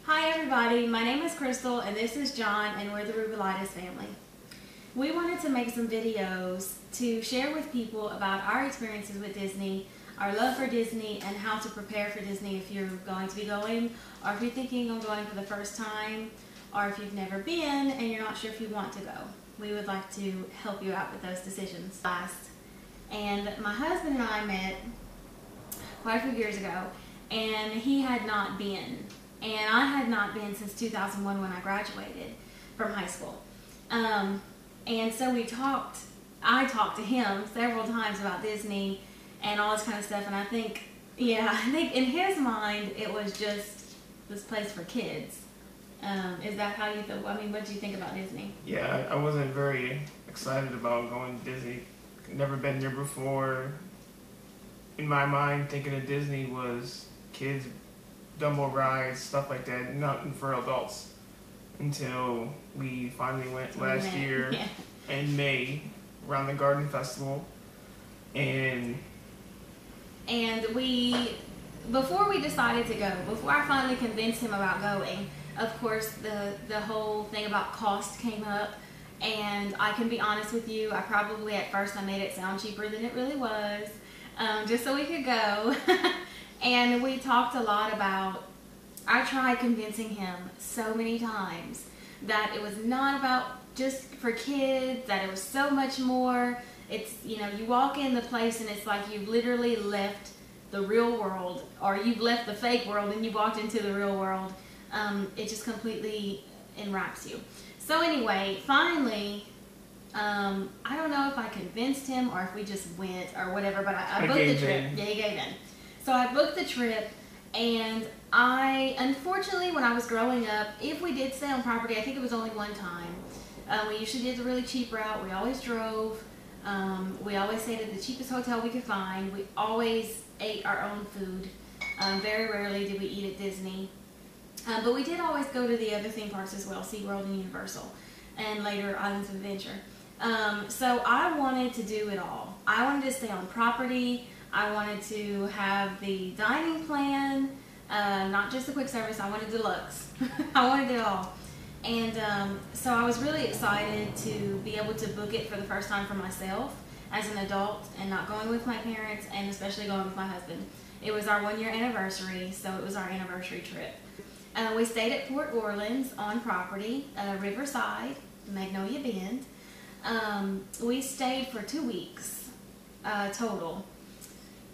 Hi everybody, my name is Crystal and this is John and we're the Rubilitis family. We wanted to make some videos to share with people about our experiences with Disney, our love for Disney, and how to prepare for Disney if you're going to be going, or if you're thinking of going for the first time, or if you've never been and you're not sure if you want to go. We would like to help you out with those decisions fast. And my husband and I met quite a few years ago, and he had not been. And I had not been since 2001 when I graduated from high school. And so I talked to him several times about Disney and all this kind of stuff. And I think in his mind, it was just this place for kids. Is that how you feel? I mean, what do you think about Disney? Yeah, I wasn't very excited about going to Disney. Never been there before. In my mind, thinking of Disney was kids, Dumbo rides, stuff like that, nothing for adults. Until we finally went last year in May around the Garden Festival. And before we decided to go, before I finally convinced him about going, of course the whole thing about cost came up. And I can be honest with you, I probably at first I made it sound cheaper than it really was, just so we could go. And we talked a lot about, I tried convincing him so many times that it was not about just for kids, that it was so much more. It's, you walk in the place and it's like you've literally left the real world, or you've left the fake world and you walked into the real world. It just completely enwraps you. So anyway, finally, I don't know if I convinced him or if we just went or whatever, but I booked the trip. Yeah, he gave in. So I booked the trip, and unfortunately, when I was growing up, if we did stay on property, I think it was only one time. We usually did the really cheap route. We always drove. We always stayed at the cheapest hotel we could find. We always ate our own food. Very rarely did we eat at Disney. But we did always go to the other theme parks as well, SeaWorld and Universal, and later Islands of Adventure. So I wanted to do it all. I wanted to stay on property. I wanted to have the dining plan, not just the quick service. I wanted deluxe. I wanted it all. And so I was really excited to be able to book it for the first time for myself as an adult and not going with my parents, and especially going with my husband. It was our 1-year anniversary, so it was our anniversary trip. We stayed at Port Orleans on property, Riverside, Magnolia Bend. We stayed for 2 weeks total.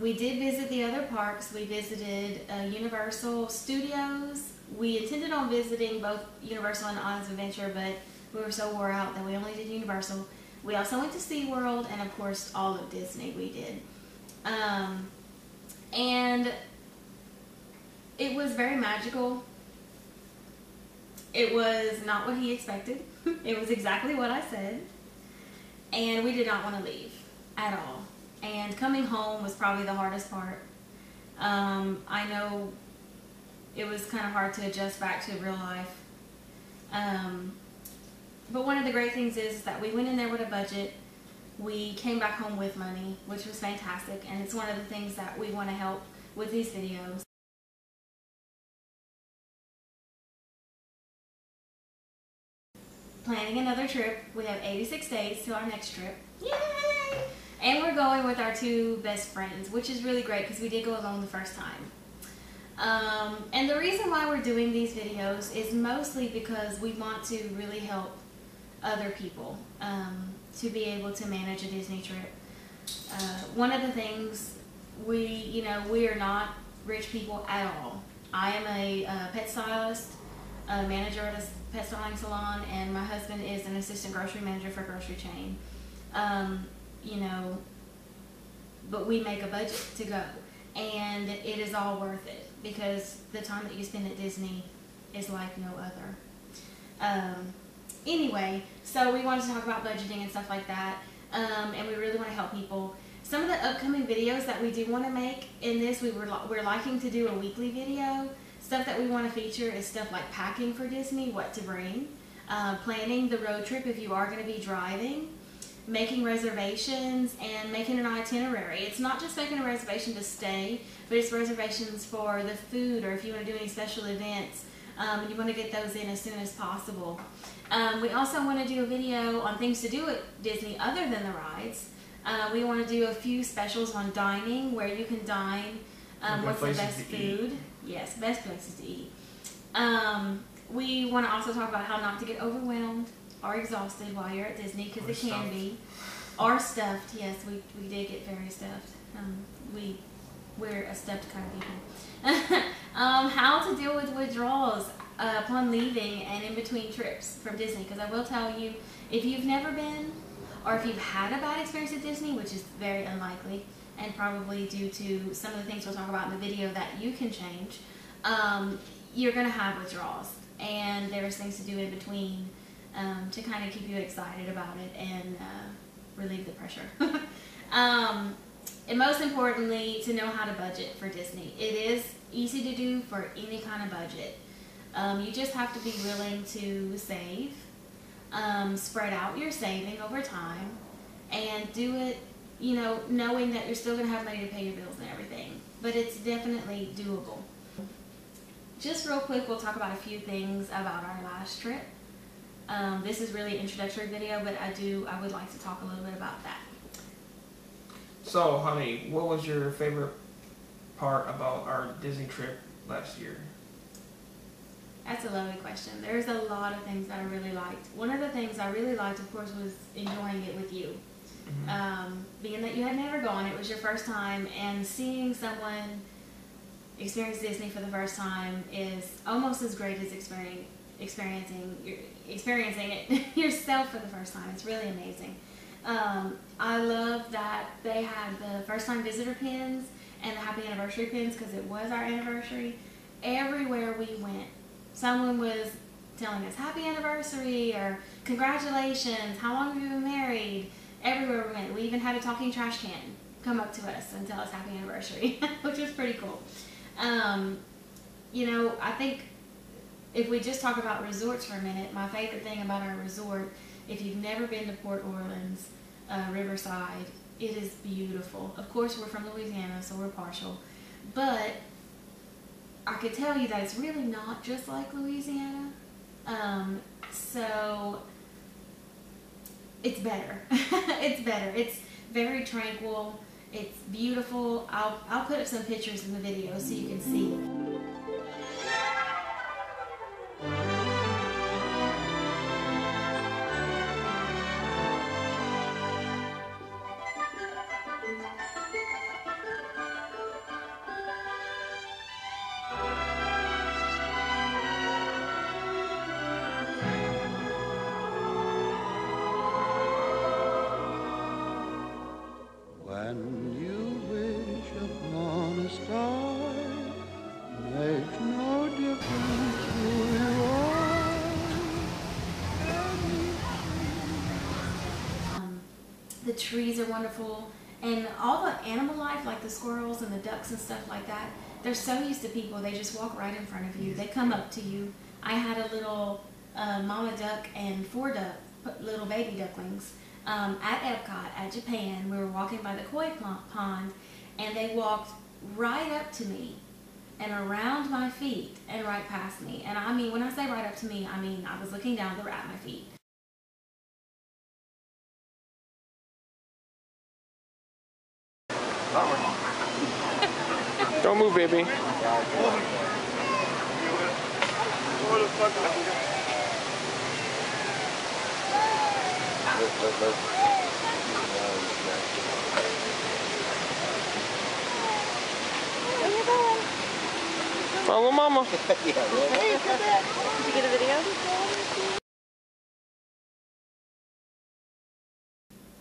We did visit the other parks. We visited Universal Studios. We intended on visiting both Universal and Islands of Adventure, but we were so wore out that we only did Universal. We also went to SeaWorld, and of course all of Disney we did. And it was very magical. It was not what he expected. It was exactly what I said. And we did not want to leave at all. And coming home was probably the hardest part. I know it was kind of hard to adjust back to real life. But one of the great things is that we went in there with a budget. We came back home with money, which was fantastic. And it's one of the things that we want to help with these videos. Planning another trip. We have 86 days to our next trip. Yay! And we're going with our 2 best friends, which is really great because we did go alone the first time. And the reason why we're doing these videos is mostly because we want to really help other people to be able to manage a Disney trip. One of the things, we are not rich people at all. I am a pet stylist, a manager at a pet styling salon, and my husband is an assistant grocery manager for a grocery chain. But we make a budget to go, and it is all worth it because the time that you spend at Disney is like no other. Anyway, so we wanted to talk about budgeting and stuff like that, and we really want to help people. Some of the upcoming videos that we do want to make in this, we're liking to do a weekly video. Stuff that we want to feature is stuff like packing for Disney, what to bring, planning the road trip if you are going to be driving, making reservations, and making an itinerary. It's not just making a reservation to stay, but it's reservations for the food, or if you want to do any special events, You want to get those in as soon as possible. We also want to do a video on things to do at Disney other than the rides. We want to do a few specials on dining, where you can dine, what's the best food. Yes, best places to eat. We want to also talk about how not to get overwhelmed or exhausted while you're at Disney, because it can be. Or stuffed. Yes, we did get very stuffed. We're a stuffed kind of people. How to deal with withdrawals upon leaving and in between trips from Disney, because I will tell you, if you've never been, or if you've had a bad experience at Disney, which is very unlikely, and probably due to some of the things we'll talk about in the video that you can change, you're going to have withdrawals, and there's things to do in between to kind of keep you excited about it and relieve the pressure. And most importantly, to know how to budget for Disney. It is easy to do for any kind of budget. You just have to be willing to save, spread out your saving over time, and do it, you know, knowing that you're still going to have money to pay your bills and everything. But it's definitely doable. Just real quick, we'll talk about a few things about our last trip. This is really an introductory video, but I would like to talk a little bit about that. So, honey, what was your favorite part about our Disney trip last year? That's a lovely question. There's a lot of things that I really liked. One of the things I really liked, of course, was enjoying it with you. Being that you had never gone, it was your first time, and seeing someone experience Disney for the first time is almost as great as experiencing it yourself for the first time. It's really amazing. I love that they had the first time visitor pins and the happy anniversary pins, because it was our anniversary. Everywhere we went, someone was telling us happy anniversary or congratulations, how long have you been married? Everywhere we went. We even had a talking trash can come up to us and tell us happy anniversary, which was pretty cool. You know, I think if we just talk about resorts for a minute, my favorite thing about our resort, if you've never been to Port Orleans, Riverside, it is beautiful. Of course, we're from Louisiana, so we're partial. But I could tell you that it's really not just like Louisiana. So it's better. It's better. It's very tranquil. It's beautiful. I'll put up some pictures in the video so you can see. When you wish upon a star, makes no difference who you are. The trees are wonderful, and all the animal life, like the squirrels and the ducks and stuff like that, they're so used to people. They just walk right in front of you. They come up to you. I had a little mama duck and 4 little baby ducklings at Epcot at Japan. We were walking by the koi pond, and they walked right up to me and around my feet and right past me. And I mean, when I say right up to me, I mean I was looking down at my feet. Don't move, baby. Follow mama. Did you get a video?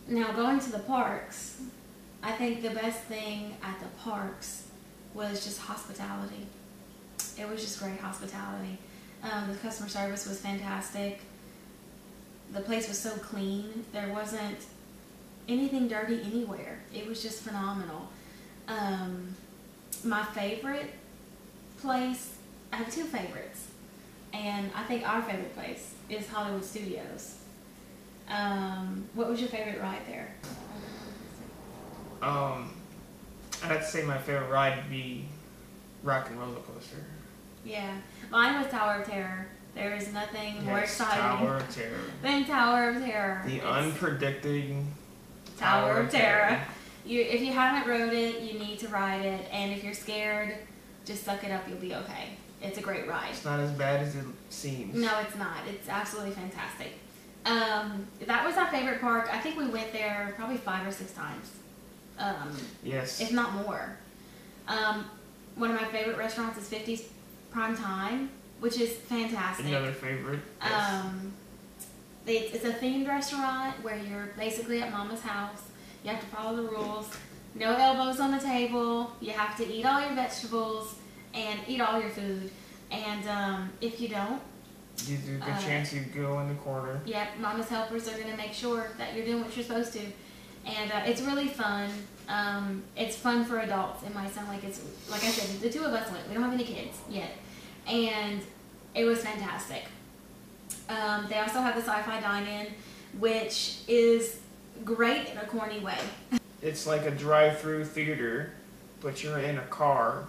Now, going to the parks, I think the best thing at the parks was just hospitality. It was just great hospitality. The customer service was fantastic. The place was so clean. There wasn't anything dirty anywhere. It was just phenomenal. My favorite place, I have 2 favorites, and I think our favorite place is Hollywood Studios. What was your favorite ride there? I'd have to say my favorite ride would be Rock and Roller Coaster. Yeah. Mine was Tower of Terror. There is nothing more Yes, exciting Tower of Terror. than Tower of Terror. The It's unpredicting Tower of Terror. If you haven't rode it, you need to ride it. And if you're scared, just suck it up. You'll be okay. It's a great ride. It's not as bad as it seems. No, it's not. It's absolutely fantastic. That was our favorite park. I think we went there probably 5 or 6 times. Yes. If not more. One of my favorite restaurants is 50's Prime Time, which is fantastic. Another favorite. Yes. It's a themed restaurant where you're basically at Mama's house. You have to follow the rules. No elbows on the table. You have to eat all your vegetables and eat all your food. And if you don't, Gives you a good chance you go in the corner. Yep, Mama's helpers are going to make sure that you're doing what you're supposed to. And it's really fun. It's fun for adults. It might sound like it's, like I said, the 2 of us went. We don't have any kids yet. And it was fantastic. They also have the Sci-Fi Dine-In, which is great in a corny way. It's like a drive-through theater, but you're in a car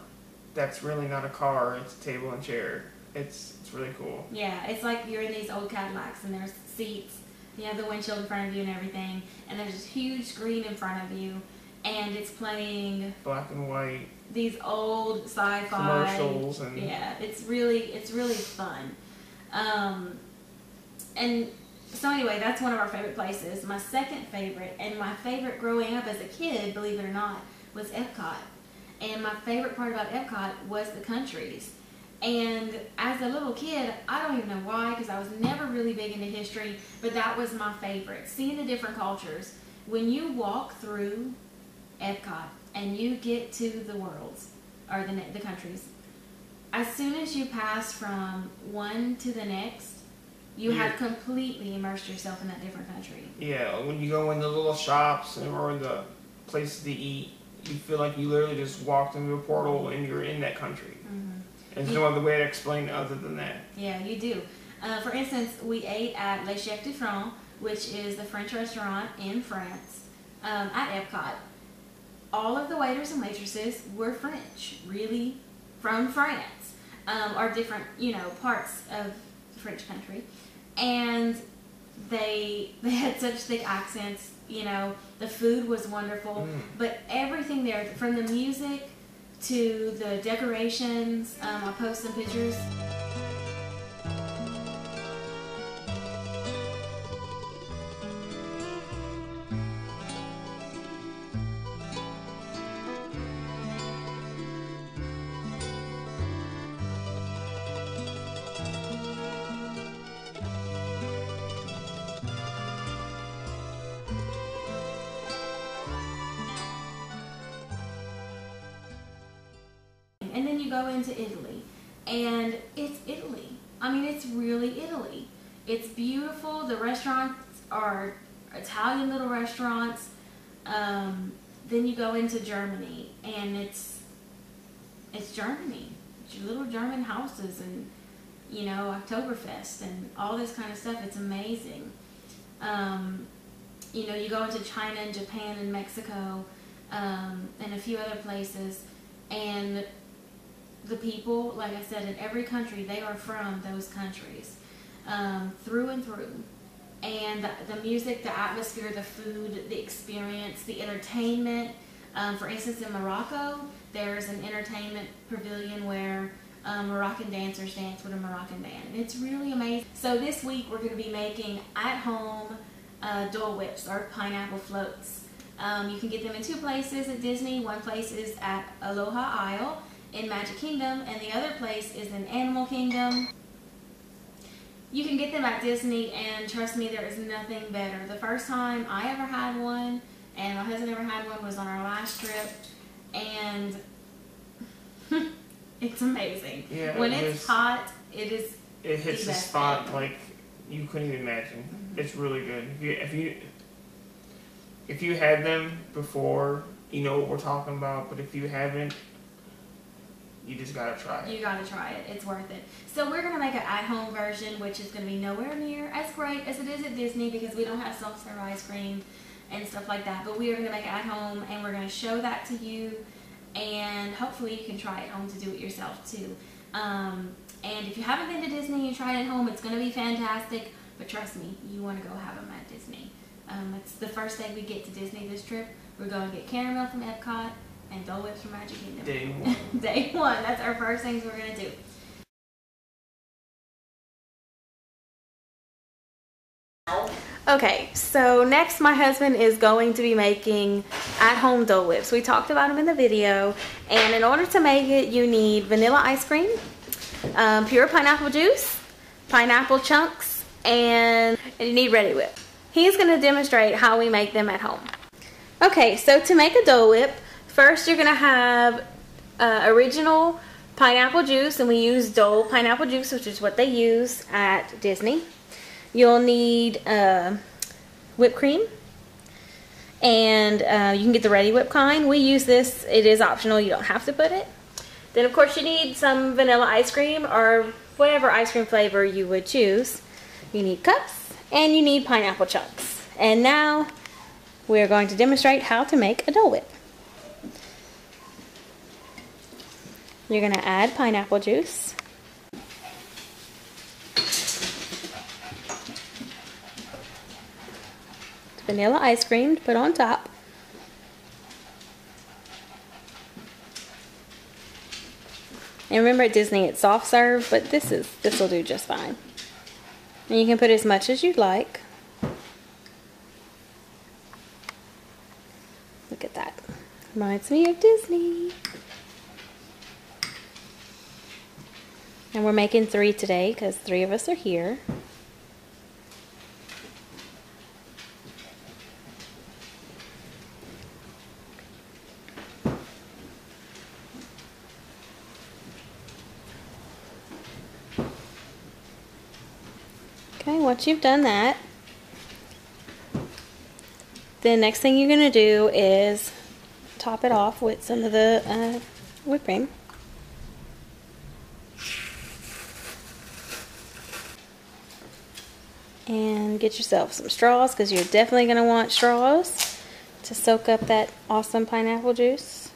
that's really not a car. It's a table and chair. It's really cool. Yeah, it's like you're in these old Cadillacs and there's seats. You have the windshield in front of you and everything, and there's this huge screen in front of you, and it's playing Black and white these old sci-fi commercials and yeah, it's really fun. And so anyway, that's one of our favorite places. My second favorite, and my favorite growing up as a kid, believe it or not, was Epcot. And my favorite part about Epcot was the countries. And as a little kid, I don't even know why, because I was never really big into history, but that was my favorite. Seeing the different cultures. When you walk through Epcot and you get to the worlds, or the countries, as soon as you pass from one to the next, you have completely immersed yourself in that different country. Yeah, when you go in the little shops or the places to eat, you feel like you literally just walked into a portal and you're in that country. Mm-hmm. And there's no other way to explain it other than that. Yeah, you do. For instance, we ate at Le Chef de France, which is the French restaurant in France, at Epcot. All of the waiters and waitresses were French, really from France, or different, parts of the French country. And they had such thick accents, the food was wonderful, but everything there, from the music to the decorations, I'll post some pictures. And then you go into Italy, and it's Italy. I mean, it's really Italy. It's beautiful. The restaurants are Italian little restaurants. Then you go into Germany, and it's Germany. It's your little German houses, and Oktoberfest and all this kind of stuff. It's amazing. You go into China and Japan and Mexico, and a few other places, and the people, like I said, in every country, they are from those countries, through and through. And the music, the atmosphere, the food, the experience, the entertainment. For instance, in Morocco, there's an entertainment pavilion where Moroccan dancers dance with a Moroccan band. And it's really amazing. So this week, we're going to be making at-home Dole Whips, or pineapple floats. You can get them in 2 places at Disney. One place is at Aloha Isle in Magic Kingdom, and the other place is in Animal Kingdom. You can get them at Disney, and trust me, there is nothing better. The first time I ever had one, and my husband ever had one, was on our last trip, and it's amazing. Yeah, when it's hot, it hits the spot like you couldn't even imagine. Mm-hmm. It's really good. If you had them before, you know what we're talking about, but if you haven't, you just gotta try it. You gotta try it. It's worth it. So we're gonna make an at-home version, which is gonna be nowhere near as great as it is at Disney, because we don't have self-serve ice cream and stuff like that. But we are gonna make it at home, and we're gonna show that to you, and hopefully you can try it home to do it yourself too. And if you haven't been to Disney and tried it at home, it's going to be fantastic. But trust me, you want to go have them at Disney. It's the first day we get to Disney this trip. We're going to get caramel from Epcot and Dole Whips from Magic Kingdom. Day one. Day one. That's our first things we're going to do. Okay, so next my husband is going to be making at-home Dole Whips. We talked about them in the video, and in order to make it, you need vanilla ice cream, pure pineapple juice, pineapple chunks, and you need Ready Whip. He's going to demonstrate how we make them at home. Okay, so to make a Dole Whip, first you're going to have original pineapple juice, and we use Dole pineapple juice, which is what they use at Disney. You'll need whipped cream, and you can get the Ready Whip kind. We use this. It is optional. You don't have to put it. Then, of course, you need some vanilla ice cream or whatever ice cream flavor you would choose. You need cups, and you need pineapple chunks. And now we're going to demonstrate how to make a Dole Whip. You're going to add pineapple juice. Vanilla ice cream to put on top. And remember, at Disney it's soft serve, but this will do just fine. And you can put as much as you'd like. Look at that. Reminds me of Disney. And we're making 3 today because 3 of us are here. Okay, once you've done that, the next thing you're going to do is top it off with some of the whipped cream. And get yourself some straws, because you're definitely going to want straws to soak up that awesome pineapple juice.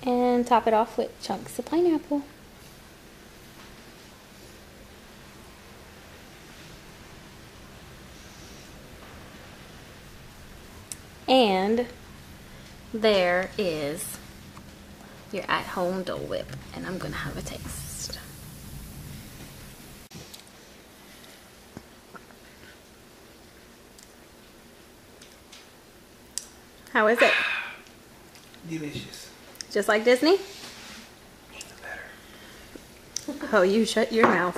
And top it off with chunks of pineapple. And there is your at-home Dole Whip, and I'm gonna have a taste. How is it? Delicious. Just like Disney? Even better. Oh, you shut your mouth.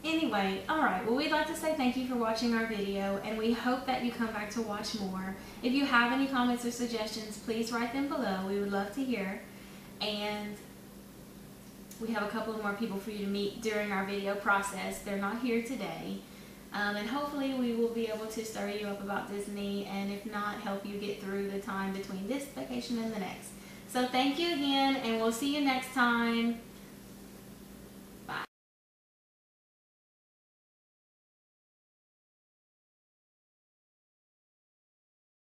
Anyway, alright, well, we'd like to say thank you for watching our video, and we hope that you come back to watch more. If you have any comments or suggestions, please write them below. We would love to hear. And we have a couple of more people for you to meet during our video process. They're not here today. And hopefully we will be able to stir you up about Disney, and if not, help you get through the time between this vacation and the next. So thank you again, and we'll see you next time.